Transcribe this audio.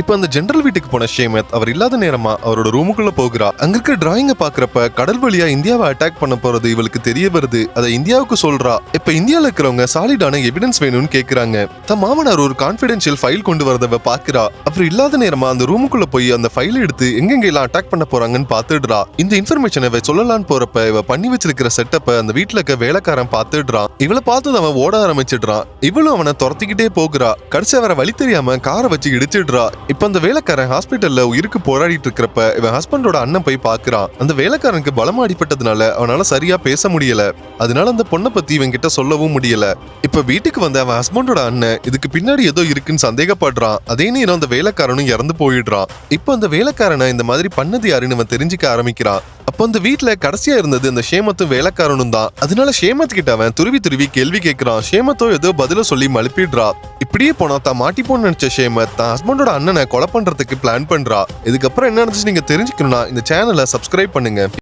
இப்ப அந்த ஜெனரல் வீட்டுக்கு போன ஷேமத் அவர் இல்லாத நேரமா அவரோட ரூமுக்குள்ள போகிறா. அங்க இருக்க டிராயிங்க பாக்குறப்ப கடல் வழியா இந்தியாவை அட்டாக் பண்ண போறது இவளுக்கு தெரிய வருது. அதை இந்தியாவுக்கு சொல்றா. இப்ப இந்தியால இருக்கிறவங்க சாலிடான எவிடன்ஸ் வேணும்னு கேக்குறாங்க. தன் மாமனார் ஒரு கான்பிடென்ஷியல் ஃபைல் கொண்டு வரத பாக்குறா. அவர் இல்லாத நேரமா அந்த ரூமுக்குள்ள போய் அந்த ஃபைல் எடுத்து எங்கெங்க எல்லாம் அட்டாக் பண்ண போறாங்கன்னு பாத்துடுறா. இந்த இன்ஃபர்மேஷன் இவ சொல்லலான்னு போறப்ப இவ பண்ணி வச்சிருக்கிற செட்டப்ப அந்த வீட்டுல இருக்க வேலைக்காரன் பாத்துடுறான். இவளை பார்த்து அவன் ஓட ஆரம்பிச்சிடுறான். இவளும் அவனை துரத்திக்கிட்டே போகிறா. கடைசி அவரை வழி தெரியாம காரை வச்சு இடிச்சிடுறா. இப்ப அந்த வேலைக்காரன் ஹாஸ்பிட்டல்ல உயிருக்கு போராடிட்டு இருக்கிறப்ப இவன் ஹஸ்பண்டோட அண்ணன் போய் பாக்குறான். அந்த வேலைக்காரனுக்கு பலமா அடிபட்டதுனால அவனால சரியா பேச முடியல. அதனால அந்த பொண்ணை பத்தி இவன் கிட்ட சொல்லவும் முடியல. இப்ப வீட்டுக்கு வந்த அவன் ஹஸ்பண்டோட அண்ணன் இதுக்கு பின்னாடி ஏதோ இருக்குன்னு சந்தேகப்படுறான். அதே நேரம் அந்த வேலைக்காரனும் இறந்து போயிடுறான். இப்ப அந்த வேலைக்காரனை இந்த மாதிரி பண்ணது யாருன்னு அவன் தெரிஞ்சுக்க ஆரம்பிக்கிறான். அப்போ அந்த வீட்டுல கடைசியா இருந்தது அந்த ஷேமத்தும் வேலைக்காரனும் தான். அதனால ஷேமத் கிட்ட அவன் துருவி கேள்வி கேட்கிறான். ஷேமத்தோ ஏதோ பதில சொல்லி மழுப்பிடுறா. இப்படியே போனா தான் மாட்டிப்போன்னு நினைச்ச ஷேமத் தான் ஹஸ்பண்டோட அண்ணனை கொலை பண்றதுக்கு பிளான் பண்றா. இதுக்கப்புறம் என்ன நடந்துச்சு நீங்க தெரிஞ்சுக்கணும்னா இந்த சேனலை சப்ஸ்கிரைப் பண்ணுங்க.